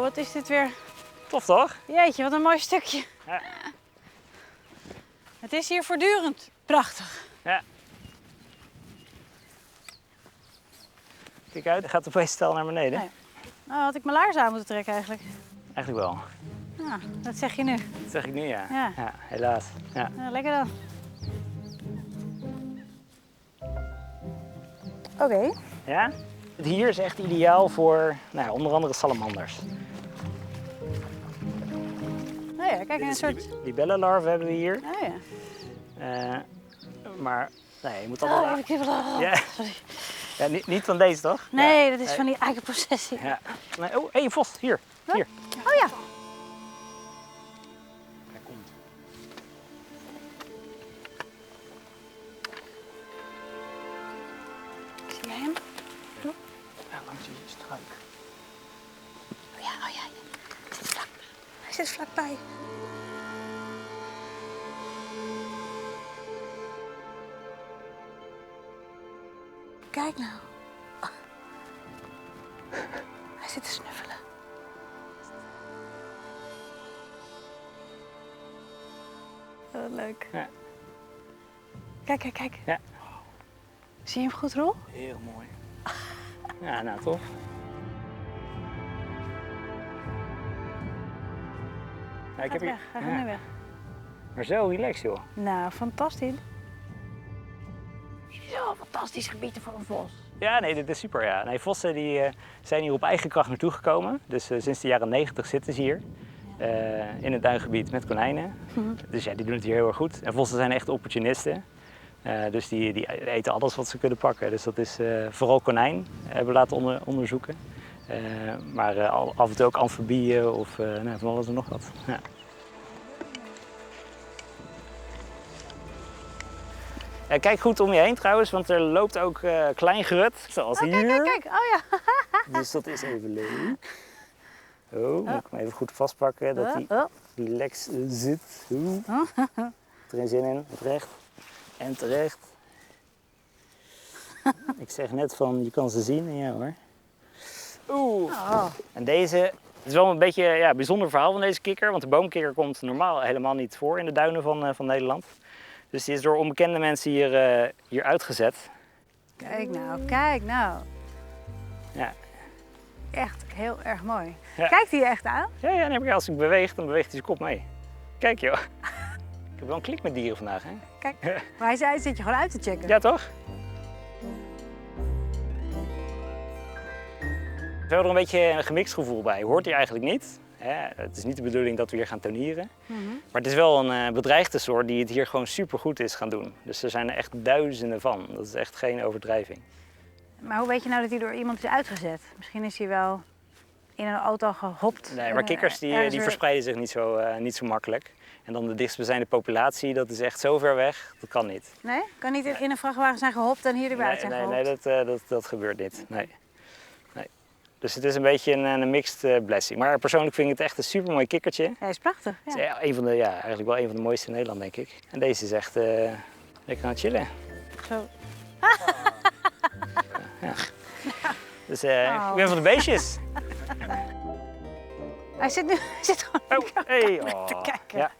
wat is dit weer? Tof toch? Jeetje, wat een mooi stukje. Ja. Het is hier voortdurend prachtig. Ja. Kijk uit, het gaat opeens stel naar beneden. Nee. Nou, had ik mijn laars aan moeten trekken eigenlijk. Eigenlijk wel. Nou, dat zeg je nu. Dat zeg ik nu, ja. Ja. Ja, helaas. Ja. Ja, lekker dan. Oké. Ja? Hier is echt ideaal voor nou, ja, onder andere salamanders. Nou ja, kijk, een soort... Libellenlarven hebben we hier. Oh ja. Maar nee, je moet Oh, allemaal... ik heb wel... Ja. Sorry. Ja, niet van deze toch? Nee, Ja. dat is van die eikenprocessie. Ja. Nee, oh, hé, vos, hier. Wat? Hier. Oh ja. Hij komt. Zie jij hem? Ja, langs die struik. Oh ja, oh ja. Hij zit vlakbij. Kijk nou. Hij zit te snuffelen. Wat leuk. Ja. Kijk, kijk, kijk. Ja. Zie je hem goed, Roel? Heel mooi. Ja, nou tof. Ja, Hij gaat weg. Hij gaat nu weg. Maar zo relaxed joh. Nou, fantastisch. Zo, fantastisch gebied voor een vos. Ja, nee, dit is super. Ja. Nee, vossen die, zijn hier op eigen kracht naartoe gekomen. Dus sinds de jaren 90 zitten ze hier. In het duingebied met konijnen. Dus ja, die doen het hier heel erg goed. En vossen zijn echt opportunisten. Dus die eten alles wat ze kunnen pakken. Dus dat is vooral konijn, hebben we laten onderzoeken. Maar af en toe ook amfibieën of nou, van alles en nog wat. Ja. Kijk goed om je heen trouwens, want er loopt ook klein gerut, zoals hier. Kijk, kijk, kijk. Oh ja. Dus dat is even leuk. Oh, moet ik hem even goed vastpakken, dat hij relaxed zit. Erin zin in, recht en terecht. Ik zeg net van, je kan ze zien en ja hoor. Oeh. Oh. En deze, het is wel een beetje ja, bijzonder verhaal van deze kikker, want de boomkikker komt normaal helemaal niet voor in de duinen van Nederland. Dus die is door onbekende mensen hier uitgezet. Kijk nou, kijk nou. Ja. Echt heel erg mooi. Ja. Kijkt hij je echt aan? Ja, dan heb ik, als ik beweeg, dan beweegt hij zijn kop mee. Kijk joh. Ik heb wel een klik met dieren vandaag, hè? Kijk, maar hij zei, zit je gewoon uit te checken. Ja, toch? We hebben er een beetje een gemixt gevoel bij. Hoort hier eigenlijk niet. Het is niet de bedoeling dat we hier gaan tuinieren. Maar het is wel een bedreigde soort die het hier gewoon supergoed is gaan doen. Dus er zijn er echt duizenden van. Dat is echt geen overdrijving. Maar hoe weet je nou dat hij door iemand is uitgezet? Misschien is hij wel in een auto gehopt. Nee, maar kikkers die verspreiden zich niet zo makkelijk. En dan de dichtstbijzijnde populatie, dat is echt zo ver weg, dat kan niet. Nee? Kan niet in een vrachtwagen zijn gehopt en hier erbij uit zijn gehopt? Nee, dat gebeurt niet. Nee. Dus het is een beetje een mixed blessing. Maar persoonlijk vind ik het echt een super mooi kikkertje. Hij is prachtig. Ja. Het is eigenlijk wel een van de mooiste in Nederland, denk ik. En deze is echt lekker aan het chillen. Zo. Ja. Dus ik ben van de beestjes. Hij zit gewoon Oh, hey. te kijken. Ja.